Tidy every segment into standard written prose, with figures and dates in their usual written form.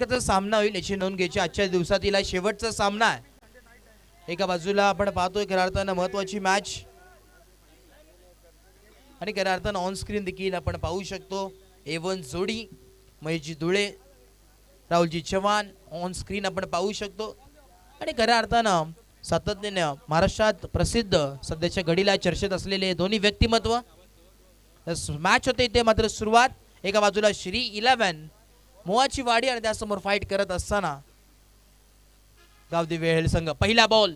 सामना होईल याची नोंद घ्यायची। आजच्या दिवसातील शेवटचा सामना आहे। एका बाजूला आपण पाहतोय खऱ्या अर्थानं महत्वाची मॅच आणि खऱ्या अर्थानं ऑन स्क्रीन देखील आपण पाहू शकतो A1 जोडी महेशजी धुळे राहुलजी चव्हाण ऑन स्क्रीन आपण पाहू शकतो। आणि खऱ्या अर्थानं सातत्याने महाराष्ट्रात प्रसिद्ध सध्याच्या घडीला चर्चेत असलेले दोन्ही व्यक्तिमत्व मॅच होते ते मात्र सुरुवात एका बाजूला श्री 11 मोहाची वाडी आणि त्यासमोर फाईट करत असताना गावदेवी वेळ संघ पहिला बॉल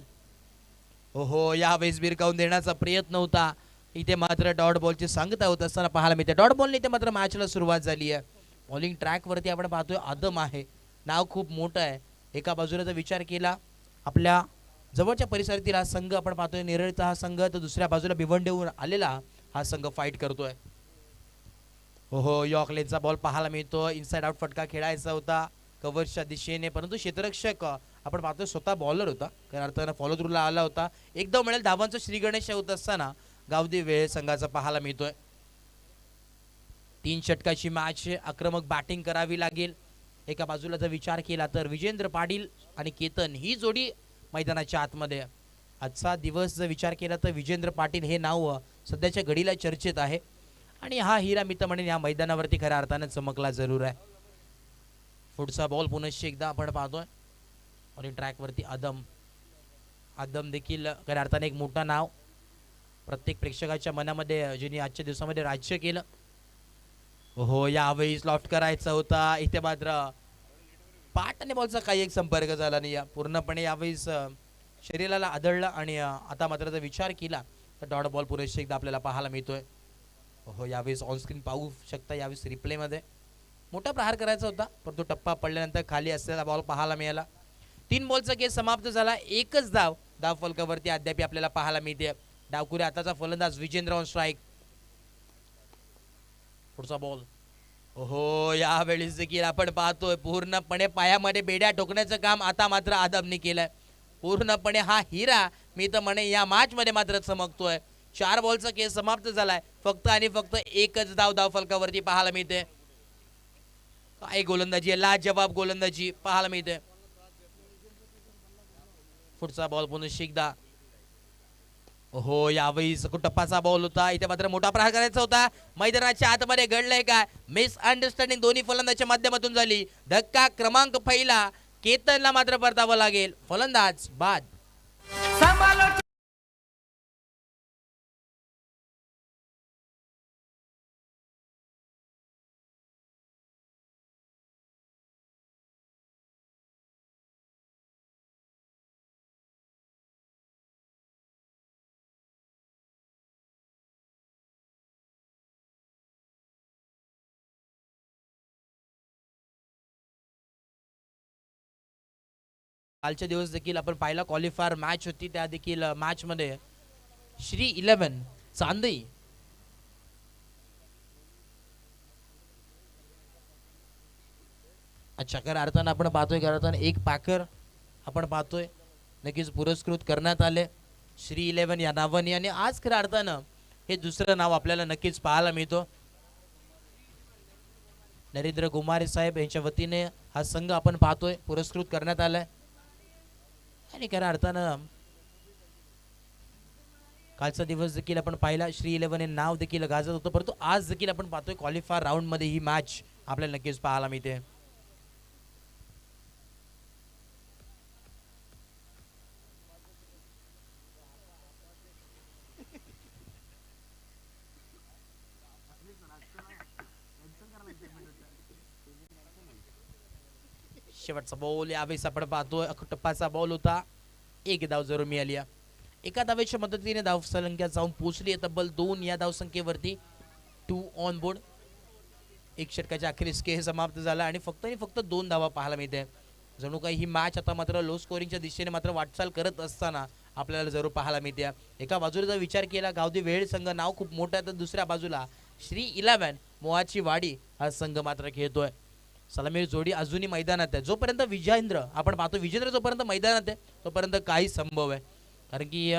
ओहो या वेळेस बिरकावून देण्याचा प्रयत्न होता। इथे मात्र डॉट बॉलची सांगता होत असताना पाहायला मिळते डॉट बॉलने इथे मात्र मॅचला सुरुवात झाली आहे। बॉलिंग ट्रॅक वरती आपण पाहतोय आदम आहे नाव खूप मोठं आहे। एका बाजूला जर विचार केला आपल्या जवळच्या परिसरातील हा संघ आपण पाहतोय नेरळचा हा संघ तर दुसऱ्या बाजूला भिवंडीहून आलेला हा संघ फाईट करतोय। ओहो यॉर्कलेनचा बॉल पाहायला मिळतो इनसाइड आउट फटका खेळायचा होता कव्हरच्या दिशेने परंतु क्षेत्ररक्षक आपण पाहतोय स्वतः बॉलर होता खऱ्या अर्थानं फॉलो थ्रूला आला होता। एकदम मिळेल धावांचा श्री गणेश होत असताना गावदेवी वेळ संघाचा पाहायला मिळतोय। 3 षटकाची मॅच आक्रमक बॅटिंग करावी लागेल। एका बाजूला जर विचार केला तर विजेंद्र पाटील आणि केतन ही जोडी मैदानाच्या आतमध्ये आजचा दिवस जर विचार केला तर विजेंद्र पाटील हे नाव सध्याच्या घडीला चर्चेत आहे आणि हा हिरा मी तर म्हणेन या मैदानावरती खऱ्या अर्थाने चमकला जरूर आहे। पुढचा बॉल पुनश्च एकदा आपण पाहतोय आणि ट्रॅक वरती आदम देखील खऱ्या अर्थाने एक मोठा नाव प्रत्येक प्रेक्षकाच्या मनामध्ये ज्यांनी आजच्या दिवसामध्ये राज्य केलं। हो यावेळेस लॉफ्ट करायचा होता इथे मात्र पाठ आणि बॉलचा काही एक संपर्क झाला नाही पूर्णपणे यावेळेस शरीराला आदळला आणि आता मात्र जर विचार केला तर डॉट बॉल पुरेश एकदा आपल्याला पाहायला मिळतोय। हो यावेळेस ऑन स्क्रीन पाहू शकता यावेळेस रिप्ले मध्ये मोठा प्रहार करायचा होता परंतु टप्पा पडल्यानंतर खाली असलेला बॉल पाहायला मिळाला। 3 बॉलचा खेळ समाप्त झाला एकच धाव फलकावरती अद्याप आपल्याला पाहायला मिळते। डावकुरे आताचा फलंदाज विजेंद्र ऑन स्ट्राइक। पुढचा बॉल ओहो यावेळेस देखील आपण पाहतोय पूर्णपणे पायामध्ये बेड्या ठोकण्याचं काम आता मात्र आदमने केलंय। पूर्णपणे हा हिरा मी तर म्हणे या मॅच मध्ये मात्र चमकतोय। 4 बॉलचा खेळ समाप्त झालाय फक्त आणि फक्त एकच धाव फलकावरती पाहायला मिळते। काय गोलंदाजी लाजवाब गोलंदाजी पाहायला मिळते। पुढचा बॉल पुन्हा एकदा हो यावेळेस टप्पाचा बॉल होता इथे मात्र मोठा प्रहार करायचा होता। मैदानाच्या आतमध्ये घडलंय काय मिसअंडरस्टँडिंग दोन्ही फलंदाजाच्या माध्यमातून झाली। धक्का क्रमांक पहिला केतनला मात्र परतावं लागेल फलंदाज बाद। कालच्या दिवस देखील आपण पाहिला क्वालिफायर मॅच होती त्या देखील मॅच मध्ये श्री 11 चांदई अच्छा खऱ्या अर्थानं आपण पाहतोय खऱ्या अर्थानं एक पॅकर आपण पाहतोय नक्कीच पुरस्कृत करण्यात आले श्री 11 या नावाने आणि आज खऱ्या अर्थानं हे दुसरं नाव आपल्याला नक्कीच पाहायला मिळतो। नरेंद्र कुमार साहेब यांच्या वतीने हा संघ आपण पाहतोय पुरस्कृत करण्यात आलाय आणि खऱ्या अर्थानं कालचा दिवस देखील आपण पाहिला श्री 11 हे नाव देखील गाजत होतं परंतु आज देखील आपण पाहतोय क्वालिफायर राऊंड मध्ये ही मॅच आपल्याला नक्कीच पाहायला मिळते। शेवटचा बॉल यावेळेस आपण पाहतोय टप्पाचा बॉल होता एक धाव जरूर मिळाली। एका धावेच्या मदतीने धावसंख्या जाऊन पोहोचली तब्बल 2 या धावसंख्येवरती 2 ऑन बोर्ड। 1 षटकाच्या अखेरीस खेळ समाप्त झाला आणि फक्त 2 धावा पाहायला मिळते। जणू काही ही मॅच आता मात्र लो स्कोरिंगच्या दिशेने मात्र वाटचाल करत असताना आपल्याला जरूर पाहायला मिळते। एका बाजूला जर विचार केला गावदेवी वेळ संघ नाव खूप मोठा आहे तर दुसऱ्या बाजूला श्री 11 मोहाची वाडी हा संघ मात्र खेळतोय। सलामीर जोडी अजूनही मैदानात आहे जोपर्यंत विजेंद्र आपण पाहतो विजेंद्र जोपर्यंत मैदानात आहे तोपर्यंत काही संभव आहे कारण की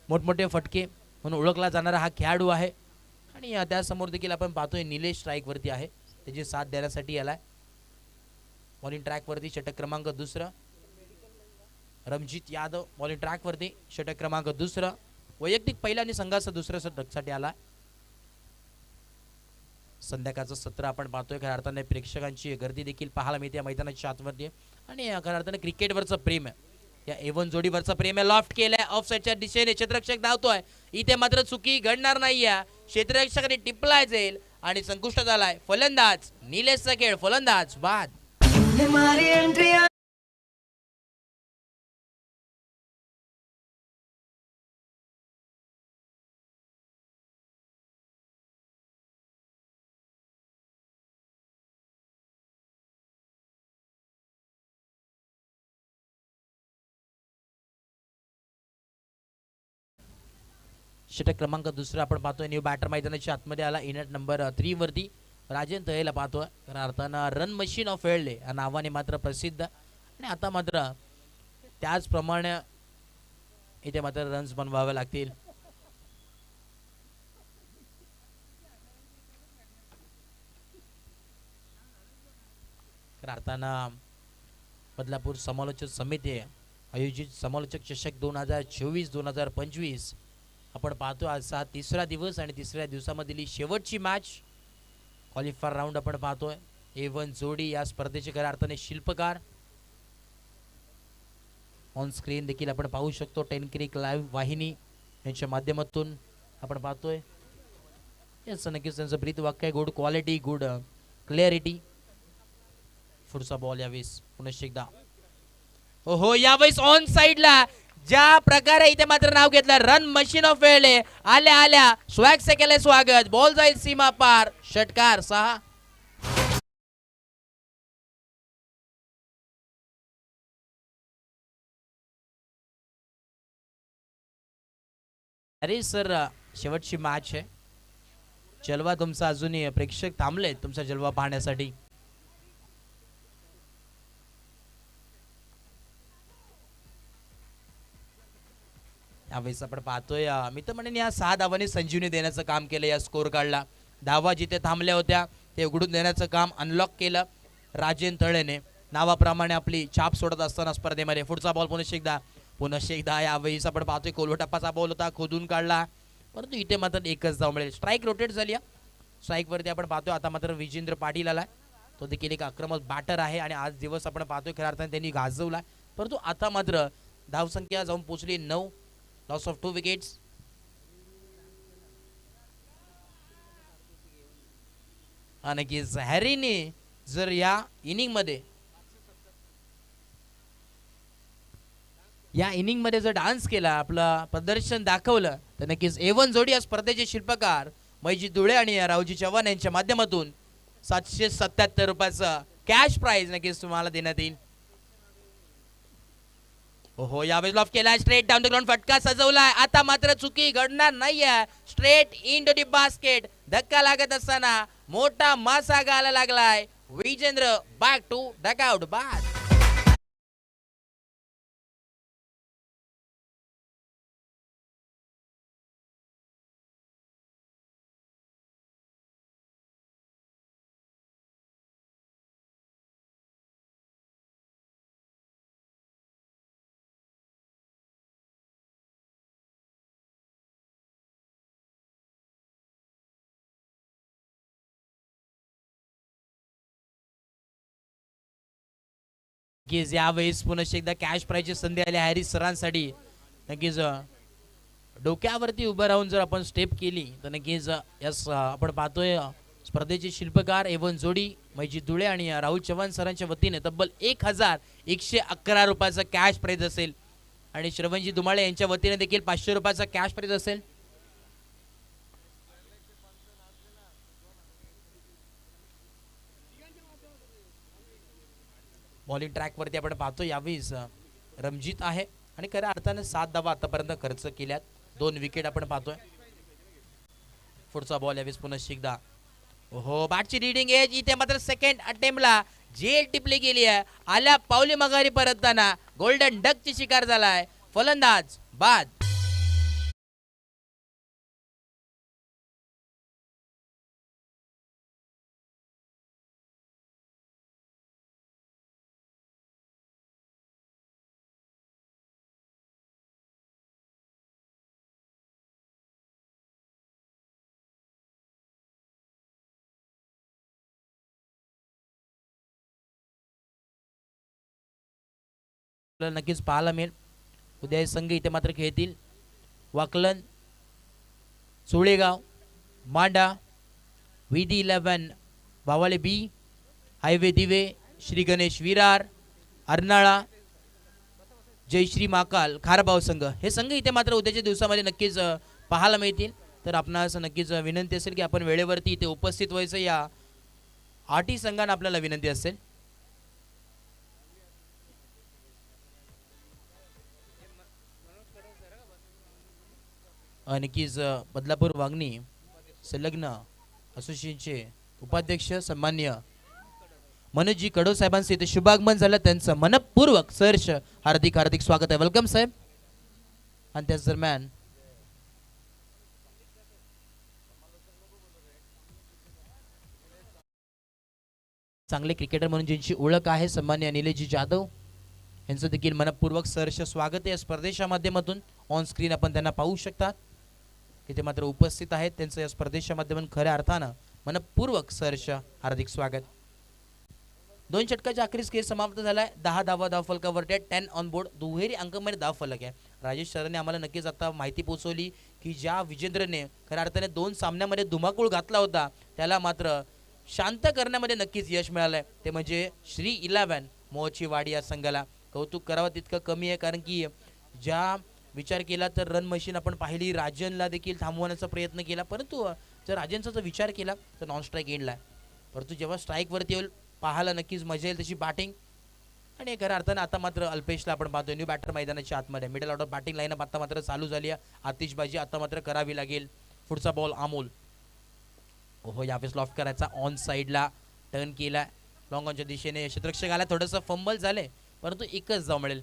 मोठमोठे फटके म्हणून ओळखला जाणारा हा खेळाडू आहे आणि त्यासमोर देखील आपण पाहतोय निलेश स्ट्राईक वरती आहे त्याची साथ देण्यासाठी आलाय। बॉलिंग ट्रॅक वरती षटक क्रमांक दुसरा. रमजित यादव बॉलिंग ट्रॅक वरती षटक क्रमांक दुसरा. वैयक्तिक पहिला आणि संघाचा दुसऱ्या षटकसाठी आला. संध्याकाळचं सत्र आपण पाहतोय. खऱ्या अर्थाने प्रेक्षकांची गर्दी देखील पाहायला मिळते या मैदानाच्या आतमध्ये आणि खऱ्या अर्थाने क्रिकेटवरचं प्रेम आहे. या एवन जोडीवरचं प्रेम आहे. लॉफ्ट केलाय ऑफ साईडच्या दिशेने. क्षेत्ररक्षक धावतोय. इथे मात्र चुकी घडणार नाहीये. क्षेत्ररक्षकाने टिपलाय जाईल आणि संकुष्ट झालाय फलंदाज निलेशचा खेळ. फलंदाज बाद. षटक क्रमांक दुसरा आपण पाहतोय. न्यू बॅटर मैदानाच्या आतमध्ये आला. इनट नंबर 3 वरती राजेंद्र तळेला पाहतोय. खऱ्या अर्थानं रन मशीन ऑफ वेल्डे या नावाने मात्र प्रसिद्ध आणि आता मात्र त्याचप्रमाणे इथे मात्र रन्स बनवावे लागतील. खऱ्या अर्थानं बदलापूर समालोचक समिती आयोजित समालोचक चषक 2024-2025 आपण पाहतो. आजचा तिसरा दिवस आणि तिसऱ्या दिवसामधील शेवटची मॅच क्वालिफायर राऊंड आपण पाहतोय. A1 जोडी या स्पर्धेचे खऱ्या अर्थाने शिल्पकार ऑन स्क्रीन देखील आपण पाहू शकतो. 10 क्रिक लाईव्ह वाहिनी यांच्या माध्यमातून आपण पाहतोय. याचं नक्कीच त्यांचं ब्रीथ वाक्य आहे. Good quality, good clarity. पुढचा बॉल यावेळेस पुन्हा एकदा. हो यावेळेस ऑन साइडला ज्या प्रकारे इथे मात्र नाव घेतलं रन मशीन ऑफ वेळे आल्या आल्या स्वॅग से केले स्वागत. बॉल जाईल सीमा पार. षटकार 6. अरे सर शेवटची मॅच आहे. जलवा तुमचा अजूनही प्रेक्षक थांबले तुमचा जलवा पाहण्यासाठी. यावेळेस आपण पाहतोय मी तर म्हणेन या 6 धावांनी संजीवनी देण्याचं काम केलं. या स्कोर कार्डला धावा जिथे थांबल्या होत्या ते उघडून देण्याचं काम अनलॉक केलं राजेंद्र तळेने. नावाप्रमाणे आपली छाप सोडत असताना स्पर्धेमध्ये. पुढचा बॉल पुन्हा एकदा यावेळेस आपण पाहतोय कोलवटप्पाचा बॉल होता. खोदून काढला परंतु इथे मात्र एकच धाव मिळेल. स्ट्राईक रोटेट झाली. स्ट्राईक वरती आपण पाहतोय आता मात्र विजेंद्र पाटील आलाय. तो देखील एक आक्रमक बॅटर आहे आणि आज दिवस आपण पाहतोय खऱ्या अर्थाने त्यांनी गाजवला. परंतु आता मात्र धावसंख्या जाऊन पोहोचली 9. Loss of 2 wickets. आणि हॅरीने जर या इनिंग मध्ये जर डान्स केला आपलं प्रदर्शन दाखवलं तर नक्कीच A1 जोडी या स्पर्धेचे शिल्पकार मैजित धुळे आणि रावजी चव्हाण यांच्या माध्यमातून 777 रुपयाचं कॅश प्राइज नक्कीच तुम्हाला देण्यात येईल. हो यावेळेस लॉफ केला. स्ट्रेट डाऊन द ग्राउंड फटका सजवलाय. आता मात्र चुकी घडणार नाहीये. Straight into the basket. धक्का लागत असताना मोठा मासा गाला लागलाय. Vijendra back to dugout. बाद. नक्कीच यावेळेस पुन्हा एकदा कॅश प्राइजची संधी आली हॅरिस सरांसाठी. नक्कीच डोक्यावरती उभं राहून जर आपण स्टेप केली तर नक्कीच यस आपण पाहतोय स्पर्धेचे शिल्पकार A1 जोडी मैजित धुळे आणि राहुल चव्हाण सरांच्या वतीने तब्बल 1111 रुपयाचा कॅश प्राइज असेल आणि श्रवणजी दुमाळे यांच्या वतीने देखील 500 रुपयाचा कॅश प्राइज असेल. बॉलिंग ट्रॅक वरती आपण पाहतो यावेळेस रमजित आहे आणि खऱ्या अर्थाने 7 धावा आतापर्यंत खर्च केल्यात. 2 विकेट आपण पाहतोय. पुढचा बॉल यावेळेस पुन्हा एकदा. हो बॅटची रीडिंग एज इथे मात्र सेकंड अटेम्प्टला जेल टिपली गेली आहे. आल्या पावली मगारी परतताना गोल्डन डकची शिकार झालाय. फलंदाज बाद. आपल्याला नक्कीच पाहायला मिळेल. उद्या हे संघ इथे मात्र खेळतील. वाकलन, चोळेगाव, मांडा, VD11 भावाले बी, हायवे दिवे, श्री गणेश विरार, अर्नाळा, जयश्री महाकाल, खारबाव संघ हे संघ इथे मात्र उद्याच्या दिवसामध्ये नक्कीच पाहायला मिळतील. तर आपणास नक्कीच विनंती असेल की आपण वेळेवरती इथे उपस्थित व्हायचं. या 8 संघांना आपल्याला विनंती असेल. नक्कीच बदलापूर वागणी संलग्न असोसिएशनचे उपाध्यक्ष सन्मान्य मनोजी कडो साहेबांचे इथे शुभागमन झालं. त्यांचं मनपूर्वक सहर्ष हार्दिक हार्दिक स्वागत आहे. वेलकम साहेब. आणि त्याच दरम्यान चांगले क्रिकेटर म्हणून ज्यांची ओळख आहे सन्मान्य निलेशजी जाधव यांचं देखील मनपूर्वक सहर्ष स्वागत आहे. या स्पर्धेच्या माध्यमातून ऑन स्क्रीन आपण त्यांना पाहू शकता. इथे मात्र उपस्थित आहेत. त्यांचं या स्पर्धेच्या माध्यमातून खऱ्या अर्थानं मनपूर्वक सहर्ष हार्दिक स्वागत. 2 षटकाच्या अखेरीस खेळ समाप्त झालाय. 10 धावा धावफलकावरती 10 ऑन बोर्ड. दुहेरी अंकामध्ये धावफलक आहे. राजेश सरांनी आम्हाला नक्कीच आता माहिती पोहोचवली की ज्या विजेंद्रने खऱ्या अर्थाने 2 सामन्यामध्ये धुमाकूळ घातला होता त्याला मात्र शांत करण्यामध्ये नक्कीच यश मिळालंय. ते म्हणजे श्री 11 मोहचीवाडी या संघाला. कौतुक करावं तितकं कमी आहे. कारण की ज्या विचार केला तर रन मशीन आपण पाहिली, राजनला देखील थांबवण्याचा प्रयत्न केला, परंतु जर राजनचा जर विचार केला तर नॉन स्ट्राईक एंडला आहे. परंतु जेव्हा स्ट्राईकवरती येईल पाहायला नक्कीच मजा येईल तशी बॅटिंग. आणि खऱ्या अर्थानं आता मात्र अल्पेशला आपण पाहतोय न्यू बॅटर मैदानाच्या आतमध्ये. मिडल ऑर्डर बॅटिंग लाईनअप आता मात्र चालू झाली आहे. आतिषबाजी आता मात्र करावी लागेल. पुढचा बॉल अमोल. ओहो यावेळेस लॉफ्ट करायचा. ऑन साईडला टर्न केला लॉंग ऑनच्या दिशेने. क्षेत्ररक्षक आला. थोडंसं फंबल झाले परंतु एकच धाव मिळेल.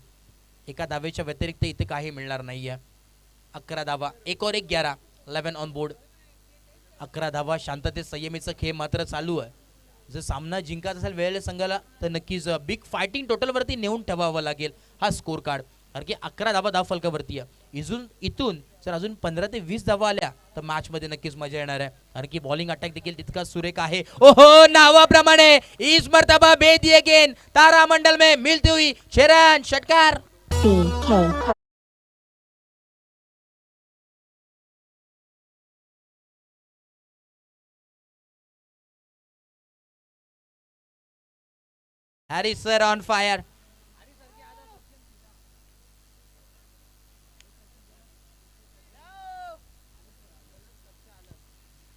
एका धावेच्या व्यतिरिक्त इथे काही मिळणार नाही आहे. 11 धावा 1 और 1 11 11 ऑन बोर्ड. 11 धावा. शांततेत संयमीचा खेळ मात्र चालू आहे. जर सामना जिंकायचा असेल वेळेला संघाला तर नक्कीच बिग फायटिंग टोटलवरती नेऊन ठेवावा लागेल हा स्कोर कार्ड. कारण की 11 धावा धावफलकावरती आहे. इथून जर अजून 15 ते 20 धावा आल्या तर मॅच मध्ये नक्कीच मजा येणार आहे. कारण की बॉलिंग अटॅक देखील तितका सुरेख आहे. ओहो नावाप्रमाणे इस मर्तबा बे दिए गेंद तारा मंडल में मिलती हुई शेरन षटकार. Harris sir on fire.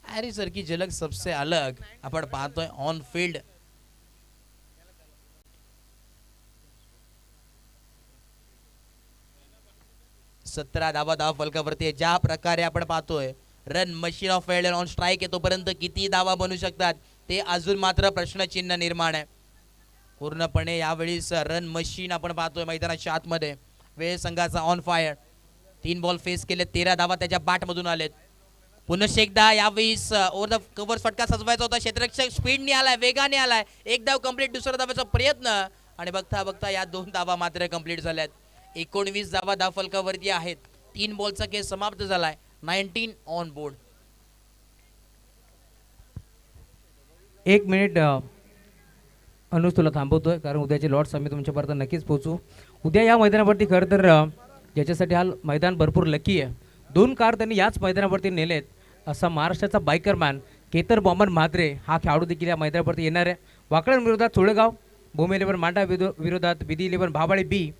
Harris sir की झलक सबसे अलग आपण पाहतोय ऑन फील्ड. सतरा धावा धाव फलकावरती. ज्या प्रकारे आपण पाहतोय run machine of welder on strike आहे तोपर्यंत किती धावा बनू शकतात ते अजून मात्र प्रश्नचिन्ह निर्माण आहे. पूर्णपणे यावेळीस रन मशीन आपण पाहतोय मैदानाच्या आतमध्ये. वेळ संघाचा ऑन फायर. 3 बॉल फेस केले. 13 धावा त्याच्या बॅट मधून आलेत. पुनश एकदा यावेळीस ओव्हर द कव्हर फटका सजवायचा होता. क्षेत्ररक्षक स्पीडने आलाय, वेगाने आलाय. 1 धाव कंप्लीट. दुसरा धावाचा प्रयत्न आणि बघता बघता या 2 धावा मात्र कंप्लीट झाल्यात. 19 धावा धाव फलकावरती आहेत. 3 बॉलचा खेळ समाप्त झालाय. 19 ऑन बोर्ड. 1 मिनिट अनुज तुला थांबवतोय कारण उद्याचे लॉट्स आम्ही तुमच्यापर्यंत नक्कीच पोहोचू. उद्या या मैदानावरती खरं तर ज्याच्यासाठी हा मैदान भरपूर लकी आहे. 2 कार त्यांनी याच मैदानावरती नेलेत. असा महाराष्ट्राचा बायकरमॅन केतर बॉम्बन म्हात्रे हा खेळाडू देखील या मैदानावरती येणार आहे. वाकळण विरोधात चोळेगाव, भूमी 11 मांडा विरोधात विधी 11 भाबाळे बी,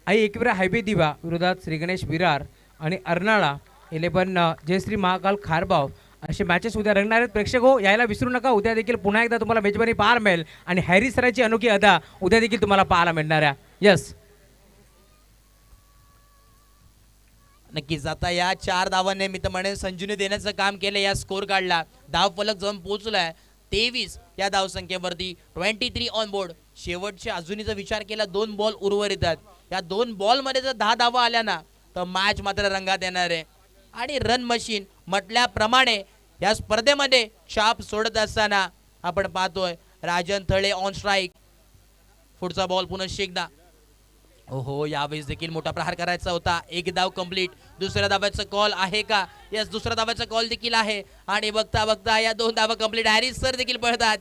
आई 21 हायवे दिवा विरोधात श्री गणेश विरार आणि अर्नाळा 11 जयश्री महाकाल खारबाव असे मॅचेस उद्या रंगणार आहेत. प्रेक्षक हो यायला विसरू नका. उद्या देखील पुन्हा एकदा तुम्हाला मेजबानी पाहायला मिळेल आणि हॅरिस सरांची अनोखी अदा उद्या देखील तुम्हाला पाहायला मिळणार आहे. यस नक्कीच आता या 4 धावांनी मी तर म्हणेन संजूने देण्याचं काम केलं. या स्कोर कार्डला धाव फलक जाऊन पोहोचलाय 23 या धावसंख्येवरती. 23 ऑन बोर्ड. शेवटचे अजूनही जर विचार केला 2 बॉल उर्वरित आहेत. या 2 बॉलमध्ये जर 10 धावा आल्या ना तर मॅच मात्र रंगात येणार आहे. आणि रन मशीन म्हटल्याप्रमाणे या स्पर्धेमध्ये छाप सोडत असताना आपण पाहतोय राजन थळे ऑन स्ट्राईक. पुढचा बॉल पुन्हा शेकदा. ओहो यावेळेस देखील मोठा प्रहार करायचा होता. 1 धाव कंप्लीट. दुसऱ्या धावाचा कॉल आहे का? यस दुसऱ्या धावाचा कॉल देखील आहे. आणि बघता बघता या 2 धावा कंप्लीट. हॅरिस सर देखील पळतात.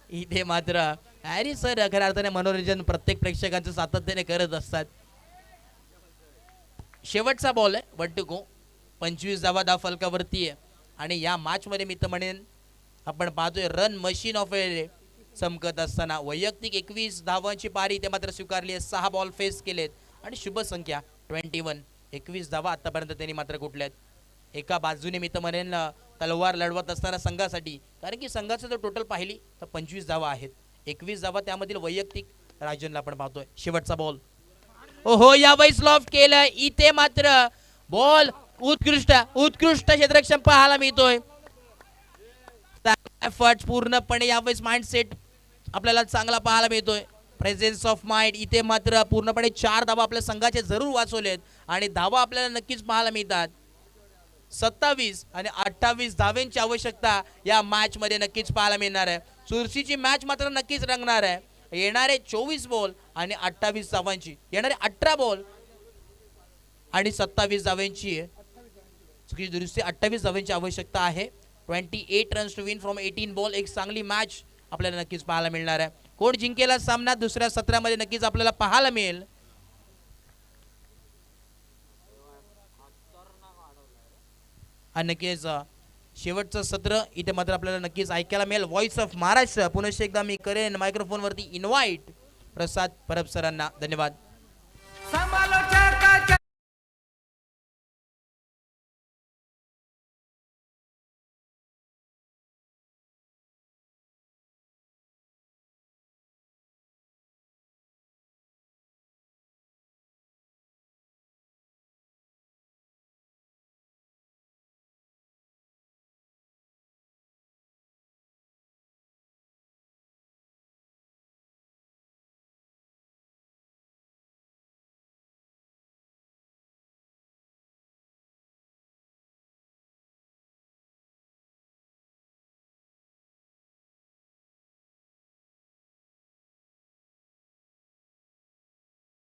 इथे मात्र हॅरिस सर खऱ्या अर्थाने मनोरंजन प्रत्येक प्रेक्षकांचं सातत्याने करत असतात. शेवटचा बॉल आहे वट्टुको. 25 धावा धाव फलकावरती आहे आणि या मॅच मध्ये मी तर म्हणेन आपण पाहतोय रन मशीन ऑफ ए चमकत असताना वैयक्तिक 21 धावांची पारी ते मात्र स्वीकारली आहे. 6 बॉल फेस केलेत आणि शुभ संख्या 21. 21 धावा आतापर्यंत त्यांनी मात्र कुठल्यात. एका बाजूने मी तर म्हणेन तलवार लढवत असताना संघासाठी, कारण की संघाचं जर टोटल पाहिली तर 25 धावा आहेत. 21 धावा त्यामधील वैयक्तिक राजनला आपण पाहतोय. शेवटचा बॉल ओहो यावेळेस लॉफ्ट केलं. इथे मात्र बॉल उत्कृष्ट क्षेत्ररक्षण पाहायला मिळतोय. एफर्ट पूर्णपणे यावेळेस माइंडसेट आपल्याला चांगला पाहायला मिळतोय. प्रेझेन्स ऑफ माइंड इथे मात्र पूर्णपणे 4 धावा आपल्या संघाचे जरूर वाचवलेत आणि धावा आपल्याला नक्कीच पाहायला मिळतात. 27 आणि 28 धावांची आवश्यकता या मॅच मध्ये नक्कीच पाहायला मिळणार आहे. चुरशीची मॅच मात्र नक्कीच रंगणार आहे. येणारे 24 बॉल आणि 28 धावांची, येणारे 18 बॉल आणि 27 धावांची चुकीची दुरुस्ती 28 धावांची आवश्यकता आहे. 28 runs to win from 18 ball. एक चांगली मॅच आपल्याला नक्कीच पाहायला मिळणार आहे. कोण जिंकेला सामना दुसऱ्या सत्रामध्ये नक्कीच आपल्याला पाहायला मिळेल. आणि नक्कीच शेवटचं सत्र इथे मात्र आपल्याला नक्कीच ऐकायला मिळेल. व्हॉइस ऑफ महाराष्ट्र पुनश्च एकदा मी करेन मायक्रोफोन वरती इन्व्हाइट प्रसाद परब सरांना. धन्यवाद.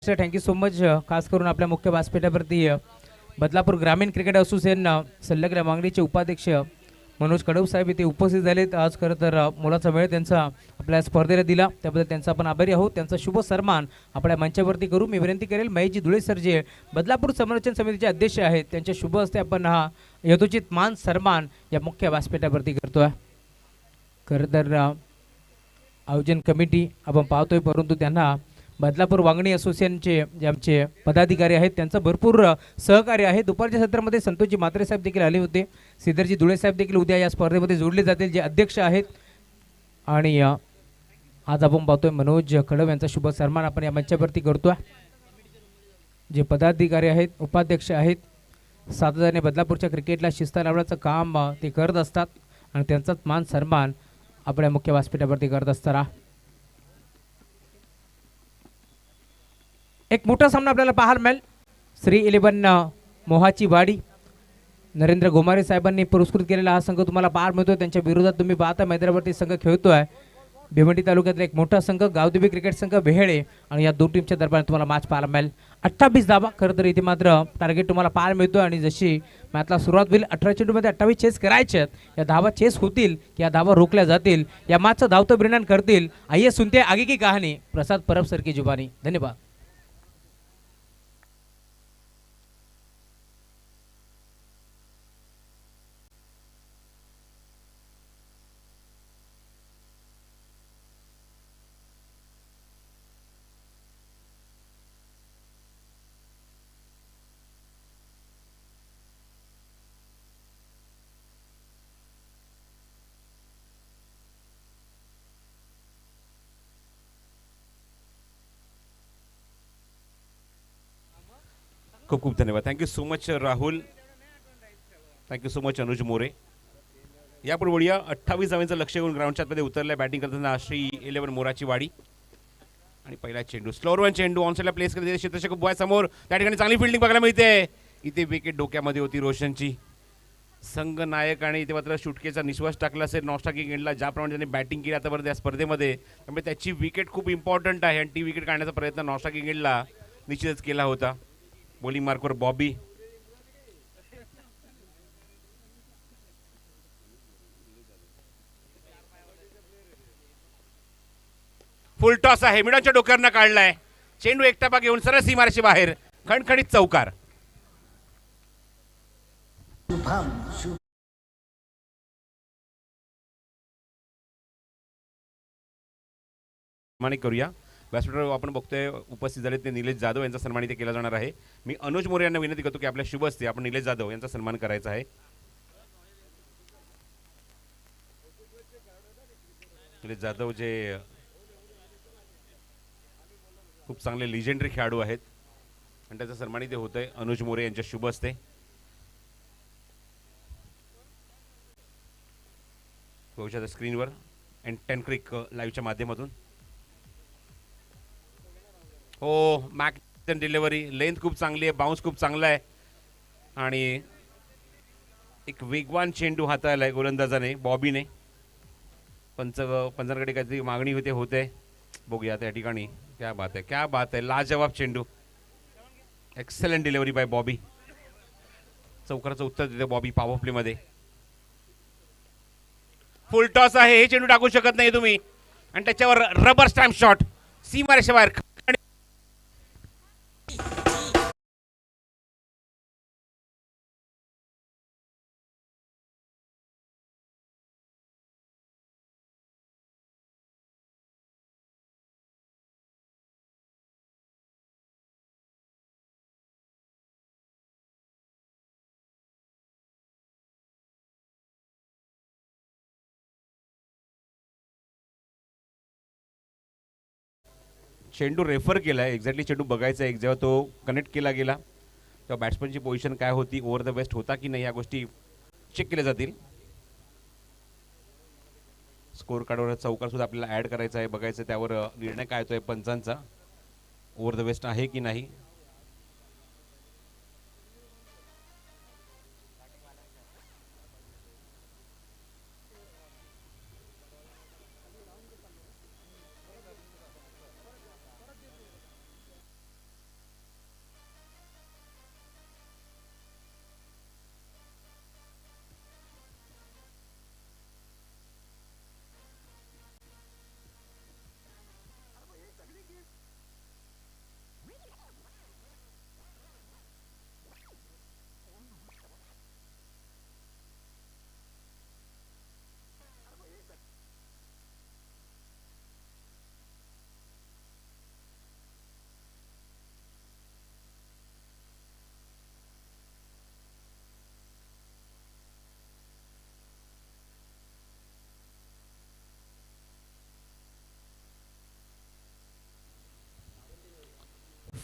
Sir thank you so much. खास करून आपल्या मुख्य व्यासपीठावरती बदलापूर ग्रामीण क्रिकेट असोसिएशन संलग्न मागणीचे उपाध्यक्ष मनोज कडव साहेब इथे उपस्थित झालेत. आज खरं तर मोलाचा वेळ त्यांचा आपल्या स्पर्धेला दिला, त्याबद्दल त्यांचा आपण आभारी आहोत. त्यांचा शुभ सन्मान आपल्या मंचावरती करू. मी विनंती करेल महेशजी धुळे सर जे बदलापूर संरक्षण समितीचे अध्यक्ष आहेत, त्यांच्या शुभ हस्ते आपण हा यथोचित मान सन्मान या मुख्य व्यासपीठावरती करतोय. खरं तर आयोजन कमिटी आपण पाहतोय, परंतु त्यांना बदलापूर वांगणी असोसिएशनचे जे आमचे पदाधिकारी आहेत त्यांचं भरपूर सहकार्य आहे. दुपारच्या सत्रामध्ये संतोषजी म्हात्रे साहेब देखील आले होते. श्रीधरजी धुळे साहेब देखील उद्या या स्पर्धेमध्ये जोडले जातील, जे अध्यक्ष आहेत. आणि आज आपण पाहतोय मनोज कडव यांचा शुभ सन्मान आपण या मंचावरती करतोय. जे पदाधिकारी आहेत, उपाध्यक्ष आहेत, सातत्याने बदलापूरच्या क्रिकेटला शिस्त लावण्याचं काम ते करत असतात आणि त्यांचाच मान सन्मान आपल्या मुख्य व्यासपीठावरती करत असताना एक मोठा सामना आपल्याला पाहायला मिळेल. श्री 11 मोहाची वाडी नरेंद्र गोमारे साहेबांनी पुरस्कृत केलेला हा संघ तुम्हाला पाहायला मिळतोय. त्यांच्या विरोधात तुम्ही पाहता मैदानावरती संघ खेळतोय भिवंडी तालुक्यातला एक मोठा संघ गावदेवी क्रिकेट संघ बेहेळे आणि या दोन टीमच्या दरम्यान तुम्हाला मॅच पाहायला मिळेल. 28 धावा खरं तर इथे मात्र टार्गेट तुम्हाला पाहायला मिळतोय आणि जशी मॅचला सुरुवात होईल 18 चेंडूमध्ये 28 चेस करायचे आहेत. या धावा चेस होतील की या धावा रोखल्या जातील, या मॅचचं धावतं परिणाम करतील. आइए सुनते आगे की कहाणी प्रसाद परब सर की जुबानी. धन्यवाद. खूप खूप धन्यवाद. Thank you so much Rahul. Thank you so much Anuj More. यापुढे वळूया 28 धावांचं लक्ष घेऊन ग्राउंडच्या आतमध्ये उतरलाय बॅटिंग करताना श्री 11 मोराची वाडी. आणि पहिला चेंडू स्लोअर वन चेंडू ऑनसाइडला प्लेस करते क्षेत्ररक्षक बॉय समोर. त्या ठिकाणी चांगली फिल्डिंग बघायला मिळते. इथे विकेट डोक्यामध्ये होती रोशनची. संघ नायक आणि इथे मात्र शुटकेचा निश्वास टाकला असेल नॉस्टा किंगला, ज्याप्रमाणे त्याने बॅटिंग केली आतापर्यंत या स्पर्धेमध्ये. त्यामुळे त्याची विकेट खूप इम्पॉर्टंट आहे आणि ती विकेट काढण्याचा प्रयत्न नॉस्टा किंगला निश्चितच केला होता. बॉलिंग मार्कवर बॉबी. फुल टॉस आहे, मिडनच्या डोक्यावरनं काढलाय. चेंडू एकटापा घेऊन सरळ सीमारेषे बाहेर. खणखणीत चौकार. सन्मानित करूया. व्यासपीठावर आपण बघतोय उपस्थित झाले ते निलेश जाधव यांचा सन्मान इथे केला जाणार आहे. मी अनुज मोरे यांना विनंती करतो की आपल्या शुभ हस्ते आपण निलेश जाधव यांचा सन्मान करायचा आहे. निलेश जाधव जे खूप चांगले लिजेंडरी खेळाडू आहेत आणि त्याचा सन्मान इथे होतोय अनुज मोरे यांच्या शुभ हस्ते. बघू स्क्रीनवर एंड 10 क्रिक लाईव्हच्या माध्यमातून. हो, मॅक डिलिव्हरी, लेंथ खूप चांगली आहे, बाउन्स खूप चांगला आहे आणि एक वेगवान चेंडू हाताळला आहे गोलंदाजाने बॉबीने. पंचांकडे काहीतरी मागणी होते. बघूया त्या ठिकाणी. क्या बात आहे, क्या बात आहे, लाजवाब चेंडू. Excellent delivery by Bobby. चौकाराचं उत्तर देते बॉबी पॉवर प्लेमध्ये. फुल टॉस आहे, हे चेंडू टाकू शकत नाही तुम्ही आणि त्याच्यावर रबर स्टॅम्प शॉट सीमारेषेबाहेर. चेंडू रेफर केला आहे. एक्झॅक्टली चेंडू बघायचा आहे. जेव्हा तो कनेक्ट केला गेला तेव्हा बॅट्समनची पोझिशन काय होती, ओव्हर द वेस्ट होता की नाही, या गोष्टी चेक केल्या जातील. स्कोर कार्डवर चौकार सुद्धा आपल्याला ऍड करायचा आहे. बघायचं त्यावर निर्णय काय होतोय पंचांचा, ओव्हर द वेस्ट आहे की नाही.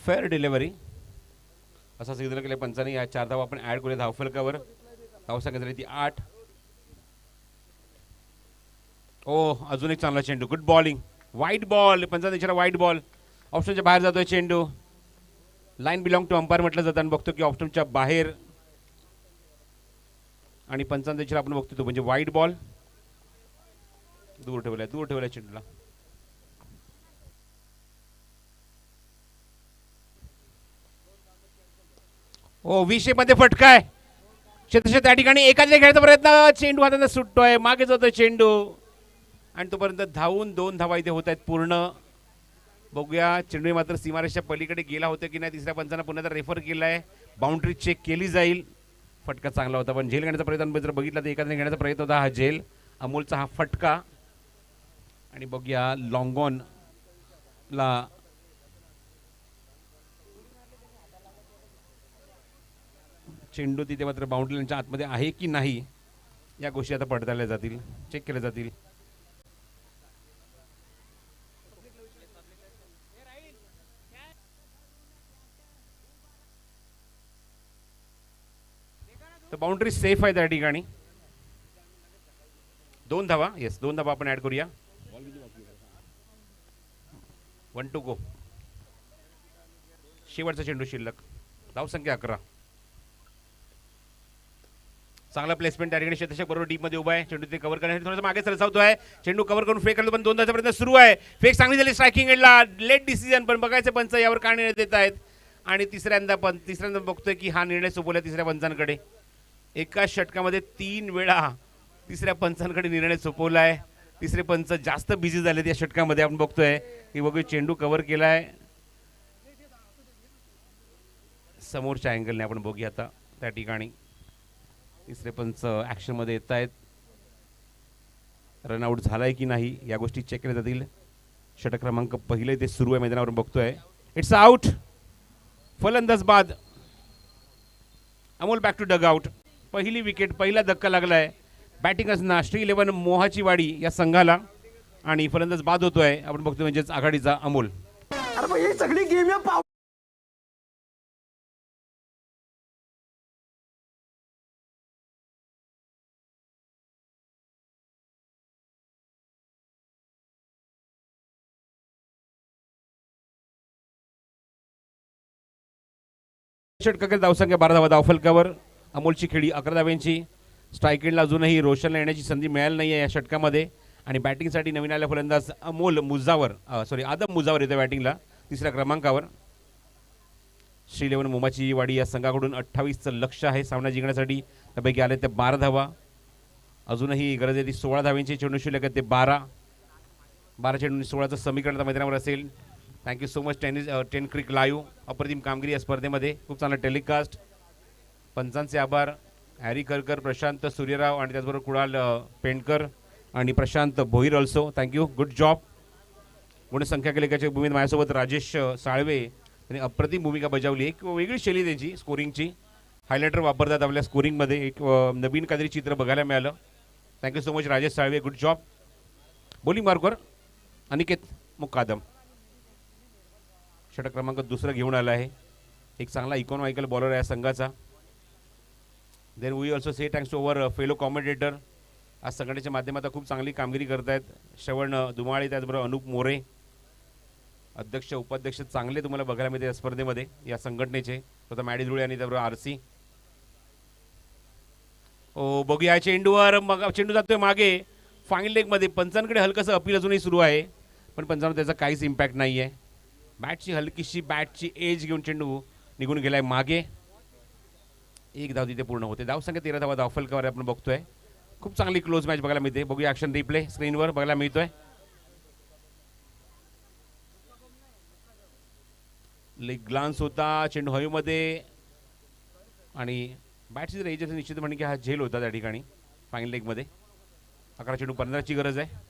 फेअर डिलिव्हरी असा सिग्नल केला पंचांनी. या 4 धावा आपण ऍड करूया धावफलकावर. धावसंख्या झाली ती 8. ओ, अजून एक चांगला चेंडू, गुड बॉलिंग, वाईट बॉल. पंचांनी इशारा वाईट बॉल. ऑप्शनच्या बाहेर जातोय चेंडू. लाईन बिलॉंग टू अंपायर म्हटलं जातं आणि बघतो की ऑप्शनच्या बाहेर आणि पंचांचा इशारा आपण बघतो तो म्हणजे वाईट बॉल. दूर ठेवलाय चेंडूला. ओ, मध्ये फटका आहे. क्षेत्रक्षेत्र त्या ठिकाणी एखाद्या खेळायचा प्रयत्न, चेंडू हाताने सुटतोय, मागे जातोय चेंडू आणि तोपर्यंत धावून 2 धावा इथे होत आहेत पूर्ण. बघूया चेंडू मात्र सीमारेषच्या पलीकडे गेला होता की नाही. तिसऱ्या पंचांना पुन्हा रेफर केलाय. बाउंड्री चेक केली जाईल. फटका चांगला होता पण झेल घेण्याचा प्रयत्न जर बघितला तर एखाद्या घेण्याचा प्रयत्न होता हा झेल. अमोलचा हा फटका आणि बघूया लॉंगॉन ला चेंडू तिथे मात्र बाउंड्री लाईनच्या आतमध्ये आहे की नाही या गोष्टी आता पडताळल्या जातील, चेक केल्या जातील. तर बाउंड्री सेफ आहे त्या ठिकाणी. 2 धावा, येस 2 धावा आपण ऍड करूया. 1 to go. शेवटचा चेंडू शिल्लक. धावसंख्या 11. चांगला प्लेसमेंट त्या ठिकाणी क्षेत्ररक्षक बरोबर डीप मध्ये उभा आहे. चेंडू ते कव्हर करण्यासाठी थोडासा मागे सरसावतोय. चेंडू कव्हर करून फेक करतो पण 2 धावाचा प्रयत्न सुरू आहे. फेक चांगली झाली स्ट्रायकिंग एंडला. लेट डिसिजन पण बघायचं पंच यावर का निर्णय देत आहेत. आणि तिसऱ्यांदा बघतोय की हा निर्णय सोपवला तिसऱ्या पंचांकडे. एका षटकामध्ये 3 वेळा तिसऱ्या पंचांकडे निर्णय सोपवलाय. तिसरे पंच जास्त बिझी झालेत या षटकामध्ये. आपण बघतोय की बघू चेंडू कव्हर केलाय समोरच्या अँगलने. आपण बघूया आता त्या ठिकाणी तिसरे पंच ॲक्शनमध्ये येत आहेत. रनआउट झालाय की नाही या गोष्टी चेक केल्या जातील. षटक क्रमांक पहिले ते सुरू आहे मैदानावरून बघतोय. It's out. फलंदाज बाद. Amol back to dugout. पहिली विकेट, पहिला धक्का लागलाय बॅटिंग असणार श्री 11 मोहाची वाडी या संघाला आणि फलंदाज बाद होतोय. आपण बघतोय म्हणजेच आघाडीचा अमोल. सगळी गेम या षटकाकडे धावसंख्या 12 धावा. धावफलकावर अमोलची खेळी 11 धाव्यांची. स्ट्राईक एंडला अजूनही रोशनला येण्याची संधी मिळाली नाही आहे या षटकामध्ये आणि बॅटिंगसाठी नवीन आलेला फलंदाज आदम मुजावर येतो बॅटिंगला तिसऱ्या क्रमांकावर. श्री 11 मोमाची वाडी या संघाकडून 28चं लक्ष आहे सामना जिंकण्यासाठी. त्यापैकी आले ते 12 धावा. अजूनही गरज आहे ती 16 धाव्यांची. चेंडू शिल्लक आहे ते 12 चेंडू 16चं समीकरण मैदानावर असेल. थँक्यू सो मच टेन क्रिक लाईव्ह. अप्रतिम कामगिरी या स्पर्धेमध्ये, खूप चांगला टेलिकास्ट. पंचांचे आभार. हॅरी करकर, प्रशांत सूर्यराव आणि त्याचबरोबर कुणाल पेंडकर आणि Prashant Bhoir also. Thank you, good job. गुणसंख्या केलेकाच्या भूमीत माझ्यासोबत राजेश साळवे त्यांनी अप्रतिम भूमिका बजावली. एक वेगळी शैली त्यांची स्कोरिंगची. हायलायटर वापरतात आपल्या स्कोरिंगमध्ये. एक नवीन काहीतरी चित्र बघायला मिळालं. Thank you so much Rajesh Salve, good job. Bowling मार्कवर अनिकेत मुकादम षटक क्रमांक दुसरं घेऊन आला आहे. एक चांगला इकॉनॉमिकल बॉलर आहे या संघाचा. Then we also say thanks to our fellow commentator. आज संघटनेच्या माध्यमातून खूप चांगली कामगिरी करत आहेत. श्रवण दुमाळे, त्याचबरोबर अनुप मोरे. अध्यक्ष उपाध्यक्ष चांगले तुम्हाला बघायला मिळते या स्पर्धेमध्ये या संघटनेचे. स्वतः मॅडी धुळे आणि त्याबरोबर आरसी. ओ बघूया चेंडूवर, मग चेंडू जातोय मागे फाईन लेगमध्ये. पंचांकडे हलकंसं अपील अजूनही सुरू आहे पण पंचांवर त्याचा काहीच इम्पॅक्ट नाही आहे. बॅटची हलकीशी बॅटची एज घेऊन चेंडू निघून गेलाय मागे. एक धाव तिथे पूर्ण होते. धावसंख्या 13 धावा धावफलकावर आपण बघतोय. खूप चांगली क्लोज मॅच बघायला मिळते. बघूया ॲक्शन रिप्ले स्क्रीनवर बघायला मिळतोय. लेग ग्लान्स होता चेंडू हवेमध्ये आणि बॅटची जर एज असेल निश्चित म्हणजे की हा झेल होता त्या ठिकाणी फाईन लेगमध्ये. 11 चेंडू 15ची गरज आहे.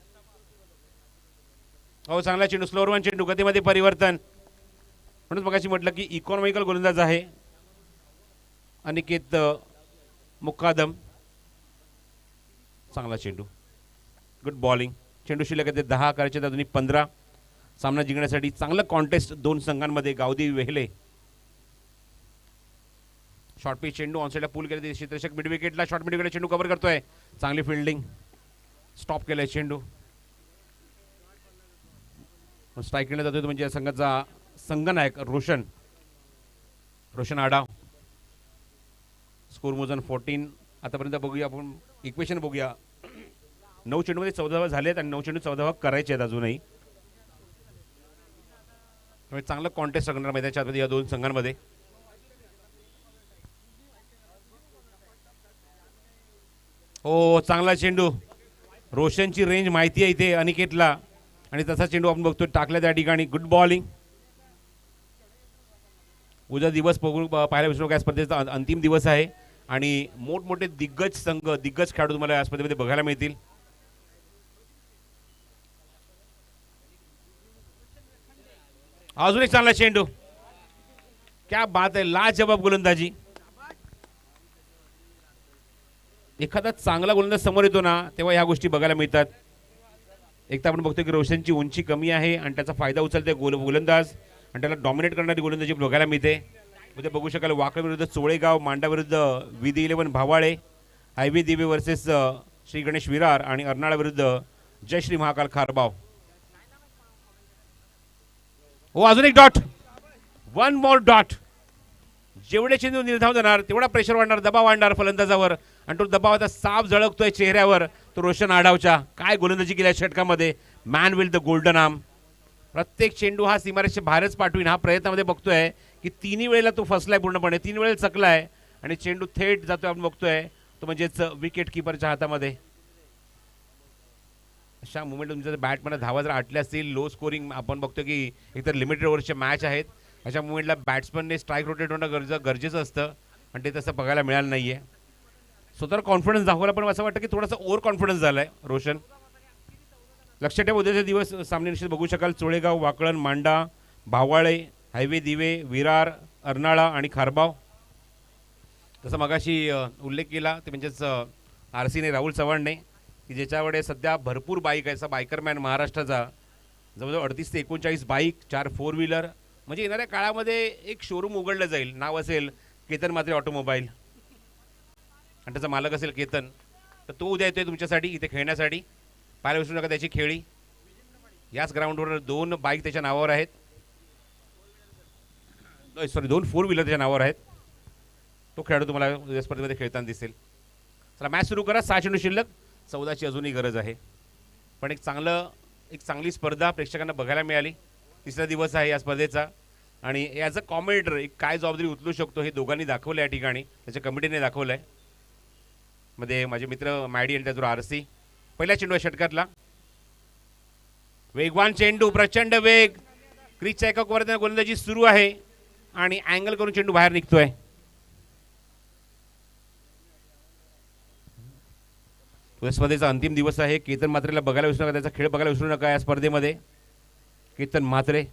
हो चांगला चेंडू, स्लोअर वन चेंडू, गतीमध्ये परिवर्तन. म्हणून मगाशी म्हटलं की इकॉनॉमिकल गोलंदाज आहे अनिकेत मुकादम. चांगला चेंडू, गुड बॉलिंग. चेंडू शिल्लक आहे 10, करायचे अजूनही 15. सामना जिंकण्यासाठी चांगलं कॉन्टेस्ट दोन संघांमध्ये. गावदेवी वेहले शॉर्ट पिच चेंडू ऑनसाईडला पूल केले. क्षेत्ररक्षक मिड विकेटला शॉर्ट मिड विकेटला चेंडू कव्हर करतोय. चांगली फिल्डिंग, स्टॉप केलाय चेंडू. स्ट्राईक केला जातोय म्हणजे या संघाचा संघनायक रोशन आडाव. स्कोर मोजन 14. आतापर्यंत बघूया आपण इक्वेशन बघूया. 9 चेंडूमध्ये 14 धावा झालेत आणि 9 चेंडू 14 धावा करायचे आहेत अजूनही. त्यामुळे चांगलं कॉन्टेस्ट असणार मैदानाच्या आतमध्ये या दोन संघांमध्ये. हो चांगला चेंडू. रोशनची रेंज माहिती आहे इथे अनिकेतला आणि तसा चेंडू आपण बघतो टाकला त्या ठिकाणी. Good bowling. उद्या दिवस पाहायला विसरू नका. स्पर्धेचा अंतिम दिवस आहे आणि मोठमोठे दिग्गज संघ, दिग्गज खेळाडू तुम्हाला या स्पर्धेमध्ये बघायला मिळतील. अजून एक चांगला चेंडू. क्या बात आहे, लाजवाब गोलंदाजी. एखादा चांगला गोलंदाज समोर येतो ना तेव्हा ह्या गोष्टी बघायला मिळतात. एक तर आपण बघतो की रोशनची उंची कमी आहे आणि त्याचा फायदा उचलते गोलंदाज आणि त्याला डॉमिनेट करणारी गोलंदाजी बघायला मिळते. उद्या बघू शकाल वाकड विरुद्ध चोळेगाव, मांडा विरुद्ध विधी 11 भावाळे, आयव्ही दिवे वर्सेस श्री गणेश विरार आणि अर्नाळा विरुद्ध जयश्री महाकाल खारबाव. हो अजून एक डॉट, 1 मोर डॉट. जेवढे चेंडू निर्धाव जाणार तेवढा प्रेशर वाढणार, दबाव वाढणार फलंदाजावर आणि तो दबाव आता साफ झळकतोय चेहऱ्यावर. तो रोशन आडावच्या काय गोलंदाजी केल्या षटकामध्ये. Man with the golden arm. प्रत्येक चेंडू हा सीमारेषेच्या बाहेरच पाठवीन हा प्रयत्नामध्ये बघतोय की 3 वेळेला तो फसलाय पूर्णपणे, 3 वेळेला चकलाय आणि चेंडू थेट जातोय. आपण बघतोय तो म्हणजेच विकेट किपरच्या हातामध्ये. अशा मुवमेंट तुमच्या बॅटमध्ये धावा जर आटल्या असतील, लो स्कोरिंग आपण बघतो की एकतर लिमिटेड ओव्हरचे मॅच आहेत, अशा मुवमेंटला बॅट्समनने स्ट्राईक रोटेट होणं गरजेचं असतं आणि ते तसं बघायला मिळालं नाहीये. स्वतःवर कॉन्फिडन्स दाखवला, पण असं वाटतं की थोडासा ओव्हर कॉन्फिडन्स झाला आहे रोशन. लक्षात ठेवा, उद्याचे दिवस सामने निश्चित बघू शकाल. चोळेगाव, वाकळण, मांडा, भावाळे, हायवे, दिवे, विरार, अर्नाळा आणि खारबाव. तसं मगाशी उल्लेख केला ते म्हणजेच RCने, राहुल चव्हाणने, की ज्याच्याकडे सध्या भरपूर बाईक आहे. असा बायकरमॅन महाराष्ट्राचा, जवळजवळ 38 ते 39 बाईक, 4 4 व्हीलर. म्हणजे येणाऱ्या काळामध्ये एक शोरूम उघडलं जाईल. नाव असेल केतन म्हात्रे ऑटोमोबाईल आणि त्याचा मालक असेल केतन. तर तो उद्या येतोय तुमच्यासाठी इथे खेळण्यासाठी. पाहायला विसरू नका त्याची खेळी. याच ग्राउंडवर 2 बाईक त्याच्या नावावर आहेत, सॉरी 2 4 व्हीलर त्याच्या नावावर आहेत. तो खेळाडू तुम्हाला उद्या स्पर्धेमध्ये खेळताना दिसेल. चला मॅच सुरू करा. 6 चेंडू शिल्लक. 14ची अजूनही गरज आहे, पण एक चांगली स्पर्धा प्रेक्षकांना बघायला मिळाली. तिसरा दिवस आहे या स्पर्धेचा आणि ॲज अ कॉमेंटेटर एक काय जबाबदारी उचलू शकतो हे दोघांनी दाखवलं या ठिकाणी. त्याच्या कमिटीने दाखवलं आहे. मध्ये माझे मित्र मॅडी आणि त्याचबरोबर RC. पहिला चेंडू आहे षटकातला. वेगवान चेंडू, प्रचंड वेग. क्रीजच्या एका कोपऱ्यात गोलंदाजी सुरू आहे आणि अँगल करून चेंडू बाहेर निघतोय. स्पर्धेचा अंतिम दिवस आहे. केतन म्हात्रेला बघायला विसरू नका, त्याचा खेळ बघायला विसरू नका या स्पर्धेमध्ये. केतन म्हात्रे,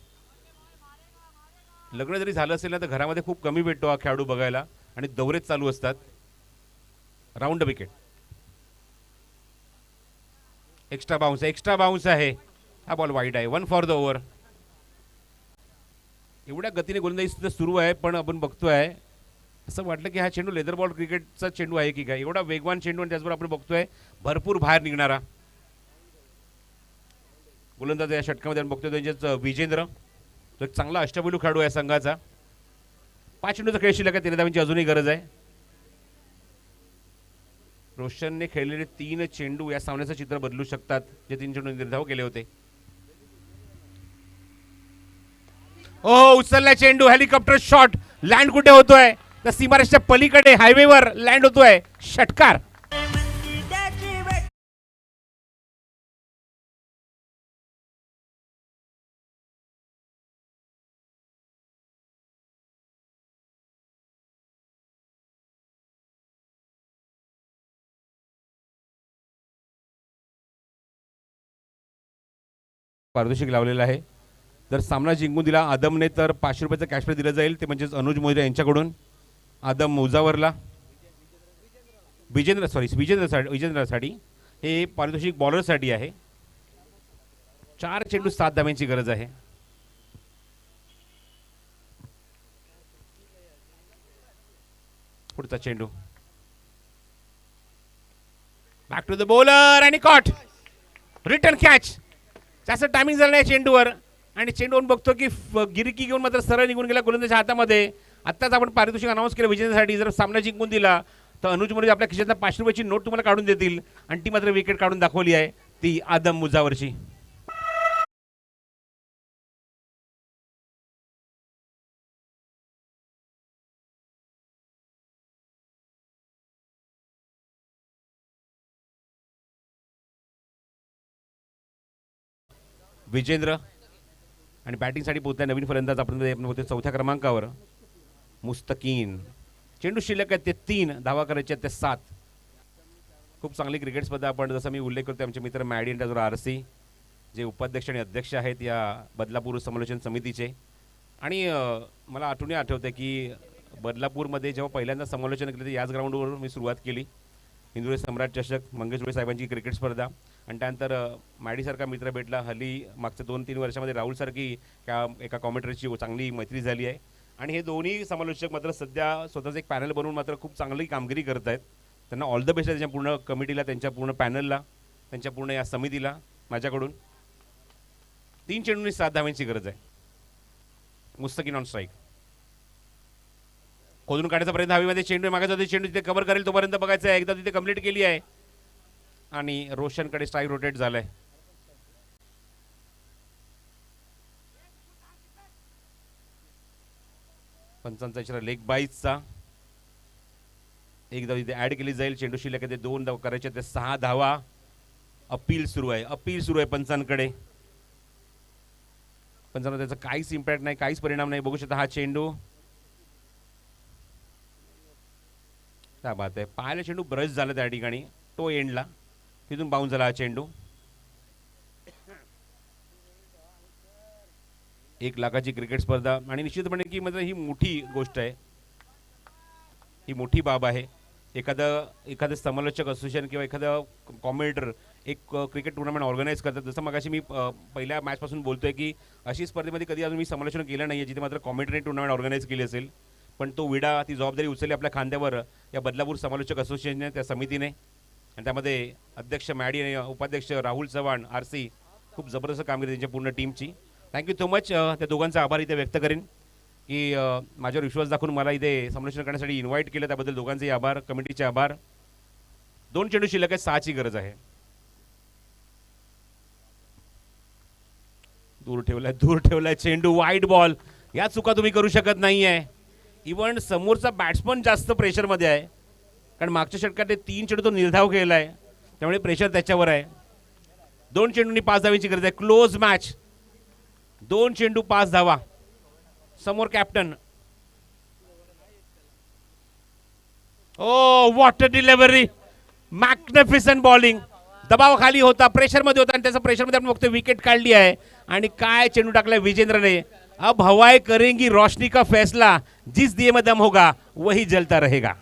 लग्न जरी झालं असेल ना तर घरामध्ये खूप कमी भेटतो हा खेळाडू बघायला आणि दौरेच चालू असतात. Round wicket. एक्स्ट्रा बाउन्स आहे. हा बॉल वाईड आहे. 1 फॉर द ओव्हर. एवढ्या गतीने गोलंदाजी सुरू आहे, पण आपण बघतोय असं वाटलं की हा चेंडू लेदर बॉल क्रिकेटचा चेंडू आहे की काय. एवढा वेगवान चेंडू आणि त्याचबरोबर आपण बघतोय भरपूर बाहेर निघणारा गोलंदाज या षटकामध्ये आपण बघतोय. त्यांच्याच विजेंद्र, तो एक चांगला अष्टपैलू खेळाडू आहे संघाचा. 5 चेंडूचा खेळ शिल्लक आहे. 3 धावांची अजूनही गरज आहे. रोशनने खेळलेले 3 चेंडू या सामन्याचं चित्र बदलू शकतात, जे 3 चेंडू निर्धाव केले होते. उचलला चेंडू. Helicopter shot. लँड कुठे होतोय तर सीमारेषच्या पलीकडे हायवेवर लँड होतोय. षटकार. पारितोषिक लावलेलं आहे. जर सामना जिंकून दिला आदमने तर 500 रुपयाचं कॅश प्राइज दिलं जाईल. ते म्हणजेच अनुज मोहिते यांच्याकडून. आदम मुजावरला विजेंद्रसाठी हे पारितोषिक बॉलरसाठी आहे. 4 चेंडू 7 धाव्यांची गरज आहे. पुढचा चेंडू. बॅक टू द बॉलर आणि कॉट. Return catch. जास्त टायमिंग झालं नाही चेंडूवर आणि चेंडूवर बघतो की गिरकी घेऊन मात्र सरळ निघून गेला गोलंदाजाच्या हातामध्ये. आत्ताच आपण पारितोषिक अनाऊन्स केलं विजेंद्रसाठी. जर सामना जिंकून दिला तर अनुज मोरे आपल्या खिशातल्या 500 रुपयाची नोट तुम्हाला काढून देतील आणि ती मात्र विकेट काढून दाखवली आहे, ती आदम मुजावरची. विजेंद्र आणि बॅटिंगसाठी पोहोचल्या नवीन फलंदाज आपण होते 4थ्या क्रमांकावर मुस्तकीन. चेंडू शिल्लक आहेत ते 3, धावा करायचे आहेत ते 7. खूप चांगली क्रिकेट स्पर्धा. आपण जसं मी उल्लेख करतो आमचे मित्र मॅडी आणि त्याचबरोबर RC जे उपाध्यक्ष आणि अध्यक्ष आहेत या बदलापूर समालोचन समितीचे. आणि मला आठवते की बदलापूरमध्ये जेव्हा पहिल्यांदा समालोचन केलं याच ग्राउंडवर मी सुरुवात केली. हिंदुळे सम्राट चषक, मंगेश धुळे साहेबांची क्रिकेट स्पर्धा आणि त्यानंतर मॅडीसारखा मित्र भेटला. हल्ली मागच्या 2-3 वर्षामध्ये राहुलसारखी एका कॉमेंटरीची चांगली मैत्री झाली आहे. आणि हे दोन्ही समालोचक मात्र सध्या स्वतःचं एक पॅनल बनवून मात्र खूप चांगली कामगिरी करत आहेत. त्यांना ऑल द बेस्ट आहे त्यांच्या पूर्ण कमिटीला, त्यांच्या पूर्ण पॅनलला, त्यांच्या पूर्ण या समितीला माझ्याकडून. 3 चेंडूंनी 7 धाव्यांची गरज आहे. मुस्तकीन ऑन स्ट्राईक. खोदून काढायचा प्रयत्न हवेमध्ये. चेंडू मागायचा होता. चेंडू तिथे कव्हर करेल तोपर्यंत बघायचं आहे. एकदा तिथे कंप्लीट केली आहे आणि रोशनकडे स्ट्राईक रोटेट झालाय. पंचांचा इशारा लेग बाईजचा. एक धाव तिथे ऍड केली जाईल. चेंडू शिल्लक आहे 2 धावा करायचे ते 6 धावा. अपील सुरू आहे पंचांकडे. पंचांना त्याचा काहीच इम्पॅक्ट नाही, काहीच परिणाम नाही. बघू शकता हा चेंडू त्या बात आहे. पाहायला चेंडू ब्रश झाला त्या ठिकाणी, तो एंडला, तिथून बाउन्स झाला हा चेंडू. 1 लाखाची क्रिकेट स्पर्धा आणि निश्चितपणे की म्हणजे ही मोठी गोष्ट आहे, ही मोठी बाब आहे. एखादं समालोचक असोसिएशन किंवा एखादं कॉमेंटेटर एक क्रिकेट टुर्नामेंट ऑर्गनाईज करतात. जसं मगाशी मी पहिल्या मॅचपासून बोलतोय की अशी स्पर्धेमध्ये कधी अजून मी समालोचन केलं नाही आहे जिथे मात्र कॉमेंटेटरी टुर्नामेंट ऑर्गनाईज केली असेल. पण तो विडा, ती जबाबदारी उचलली आपल्या खांद्यावर या बदलापूर समालोचक असोसिएशनने, त्या समितीने. आणि त्यामध्ये अध्यक्ष मॅडी आणि उपाध्यक्ष राहुल चव्हाण RC, खूप जबरदस्त कामगिरी त्यांच्या पूर्ण टीमची. Thank you so much. त्या दोघांचा आभार इथे व्यक्त करेन की माझ्यावर विश्वास दाखवून मला इथे समालोचन करण्यासाठी इन्व्हाइट केलं, त्याबद्दल दोघांचे आभार, कमिटीचे आभार. 2 चेंडू शिल्लक आहे, 6ची गरज आहे. दूर ठेवलाय चेंडू, वाईड बॉल. या चुका तुम्ही करू शकत नाहीये. इव्हन समोरचा बॅट्समन जास्त प्रेशरमध्ये आहे, कारण मागच्या षटकात 3 चेंडू तो निर्धाव केलाय, त्यामुळे प्रेशर त्याच्यावर आहे. 2 चेंडूंनी 5 धावांची गरज आहे. क्लोज मॅच, 2 चेंडू 5 धावा. समोर captain. Oh what a delivery, magnificent bowling. दबावाखाली होता, प्रेशरमध्ये होता आणि त्याचा प्रेशरमध्ये आपण बघतोय विकेट काढली आहे. आणि काय चेंडू टाकलाय विजेंद्रने. अब हवाएं करेंगी रोशनी का फैसला, जिस दिए में दम होगा वही जलता रहेगा.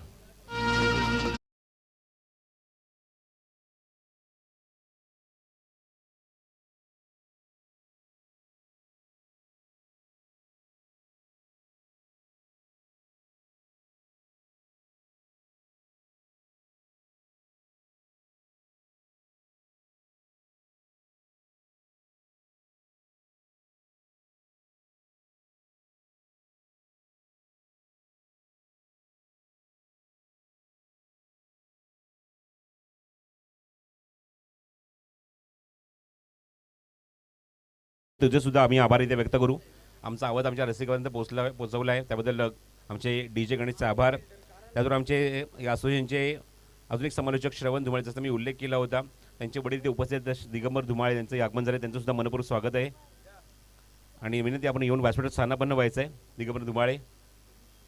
तुझे सुद्धा आम्ही आभार इथे व्यक्त करू. आमचा आवाज आमच्या रसिकांपर्यंत पोहोचवला आहे, त्याबद्दल आमचे DJ गणेशचे आभार. त्याचबरोबर आमचे या असोसिएशनचे अजून एक समालोचक श्रवण धुमाळे, जसं मी उल्लेख केला होता, त्यांचे वडील ते उपस्थित दिगंबर धुमाळे, त्यांचं आगमन झालं, त्यांचं सुद्धा मनपूर्वक स्वागत आहे. आणि विनंती, आपण येऊन व्यासपीठात स्थानापन्न व्हायचं आहे. दिगंबर धुमाळे,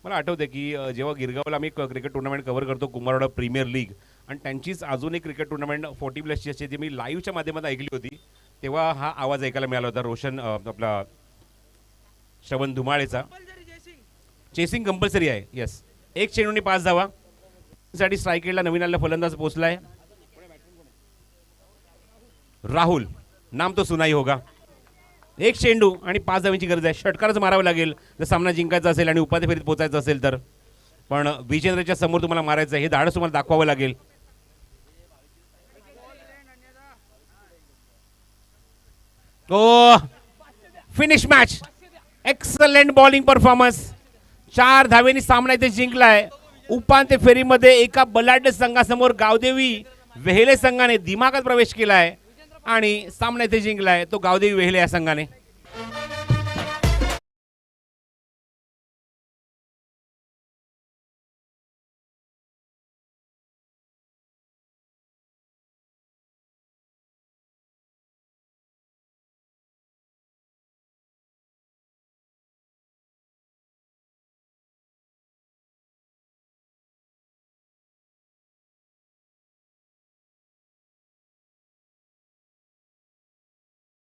मला आठवतं की जेव्हा गिरगावला आम्ही क्रिकेट टुर्नामेंट कव्हर करतो, कुमारवाडा प्रीमियर लीग, आणि त्यांचीच अजून एक क्रिकेट टुर्नामेंट 40+ असते ती मी लाईव्हच्या माध्यमातून ऐकली होती, तेव्हा हा आवाज ऐकायला मिळाला होता रोशन आपला श्रवण धुमाळेचा. चेसिंग कंपल्सरी आहे. येस, 1 चेंडूने 5 धावा साठी स्ट्राईक नवीन आलेला फलंदाज पोहोचलाय राहुल. नाम तो सुनाई होगा. 1 चेंडू आणि 5 धावांची गरज आहे. षटकारच मारावं लागेल जर सामना जिंकायचा असेल आणि उपांत्य फेरीत पोहोचायचं असेल तर. पण विजेंद्रच्या समोर तुम्हाला मारायचं आहे, हे धाडस तुम्हाला दाखवावं लागेल. Finish match, excellent bowling performance. 4 धावेनी सामना इथे जिंकलाय. उपांत्य फेरीमध्ये एका बलाढ्य संघासमोर गावदेवी वेहेले संघाने दिमागात प्रवेश केलाय आणि सामना इथे जिंकलाय तो गावदेवी वेहेले या संघाने.